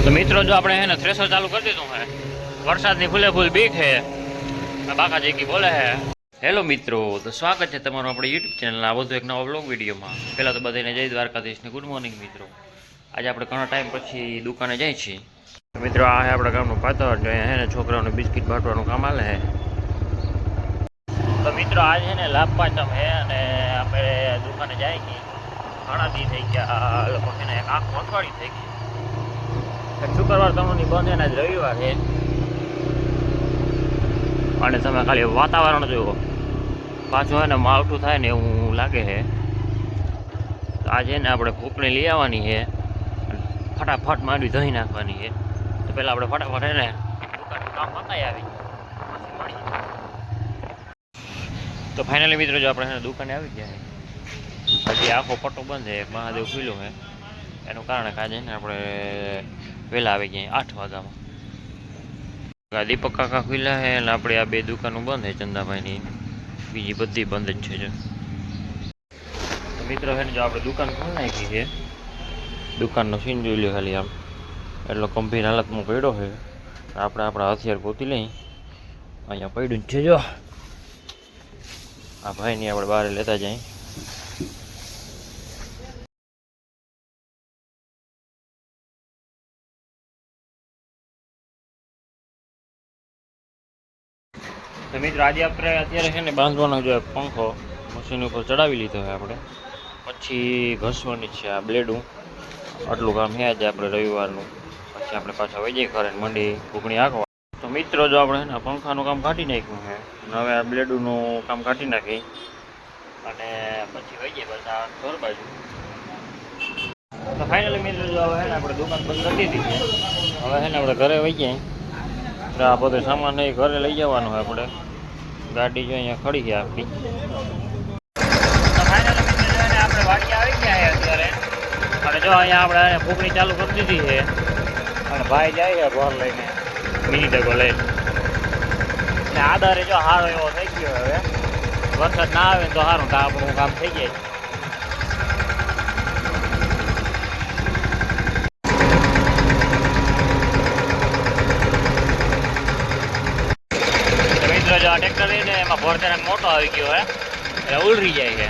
तो मित्रों जो अपने है ना थ्रेशर चालू कर दीधું है वरसाद ની ફૂલે ફૂલ બીક है બાકાજી की बोले है। हेलो मित्रों, तो स्वागत है तमाરું આપણે YouTube ચેનલ આ વધુ એક નવો વ્લોગ વિડીયોમાં। પહેલા તો બધાને જય દ્વારકાધીશ ને ગુડ મોર્નિંગ મિત્રો। આજે આપણે ઘણા ટાઈમ પછી દુકાને જાય છીએ મિત્રો। આ હે આપણા ગામનું પાતળ જો હે ને છોકરાઓને બિસ્કિટ બાંટવાનું કામ આલે હે। તો મિત્રો આજ હે ને લાભ પાંચમ હે અને આપણે દુકાને જાય કે ઘણા દી થઈ ગયા લોકો છે ને એક આંખ અઠવાડિયું થઈ ગઈ। શુક્રવાર તમને બંધ है आज रविवार है અને તમે ખાલી વાતાવરણ જુઓ પાછું है ને માવઠું થાય ને એવું લાગે છે। તો આજે ને આપણે ફૂકણી લઈ આવવાની છે ફટાફટ માંડવી ધોઈ નાખવાની છે। તો પહેલાં આપણે ફટાફટ હે ને દુકાનનું કામ પતાવી આવી પછી મળી। તો ફાઇનલી મિત્રો જો આપણે દુકાને આવી ગયા છે હજી આખો પટ્ટો બંધ છે મહાદેવ ખુલ્લું છે એનું કારણ કે આજે ને આપણે વહેલા આવી ગયા 8 વાગ્યામાં। દીપક કાકા ખુલ્લા છે અને આપણે આ બે દુકાનો બંધ છે ચંદાભાઈની બીજી બધી બંધ જ છે। તો મિત્રો છે ને જો આપણે દુકાન ખોલી નાખી છે દુકાનનો સીન જોઈ લો ખાલી આમ એટલો ગંભીર હાલતમાં પડ્યો છે। આપણે આપણા હથિયાર ગોતી લઈ અહીંયા પડ્યું જ છે। જો આ ભાઈની આપણે બહાર લેતા જઈએ। तो मित्र आज આપણે અત્યારે છે ને બાંધવાનો જો પંખો મશીન ઉપર ચડાવી લીધો છે આપણે પછી ઘસવાની છે આ બ્લેડું આટલું કામ છે આજે આપણે રવિવારનું પછી આપણે પાછા વહી જઈએ ઘરે મંડી ફૂકણી આંકવા। તો મિત્રો જો આપણે છે ને પંખાનું કામ કાઢી નાખ્યું છે હવે આ બ્લેડુનું કામ કાઢી નાખી અને પછી વહી જઈએ પાછા ઘર બાજુ। તો ફાઇનલી મિત્રો જો હવે ને આપણે દુકાન બંધ કરી દીધી છે હવે છે ને આપણે ઘરે વહી જઈએ। આ બધો સામાન એ ઘરે લઈ જવાનો હોય આપણે ગાડી જો અહીંયા ખડી છે આપણી। તો ફાઇનલી મિત્રો આપણે વાડી આવી ગયા છે અત્યારે અને જો અહીંયા આપણે ફૂકણી ચાલુ કરી દીધી છે અને ભાઈ જાય છે ઘર લઈને મિની ડગો લઈને અને આધારે જો સારો એવો થઈ ગયો હવે વરસાદ ના આવે તો સારું તો આપણું કામ થઈ જાય। जो ट्रेक्टर है ने एम भरते मोटो आई गयो है એટલે ઉલરી જાય છે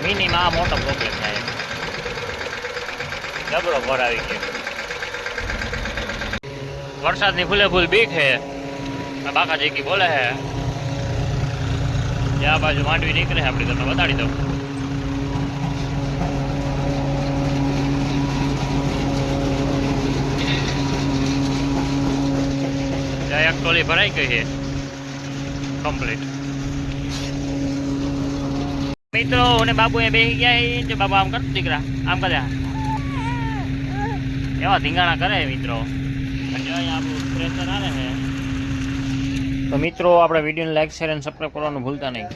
મિનીમાં આ મોટો પ્રોબ્લેમ થાય જબરો ભર આવી ગયો। વરસાદની ફૂલે ફૂલ બીક है બાકાજી की बोले है જ્યાં બાજુ માંડવી નીકળે આપણી તમને બતાડી દઉં। જ્યાં એક ટોલી ભરાઈ ગઈ છે कम्प्लीट। मित्रों ने बाबू ये बेही गया है जो बाबू आम कर दिखरा आम कर एवं धींगाणा करे मित्रों प्रेशर आ रहे हैं। तो मित्रों अपने वीडियो ने लाइक शेयर एंड सब्सक्राइब करवाना भूलता नहीं।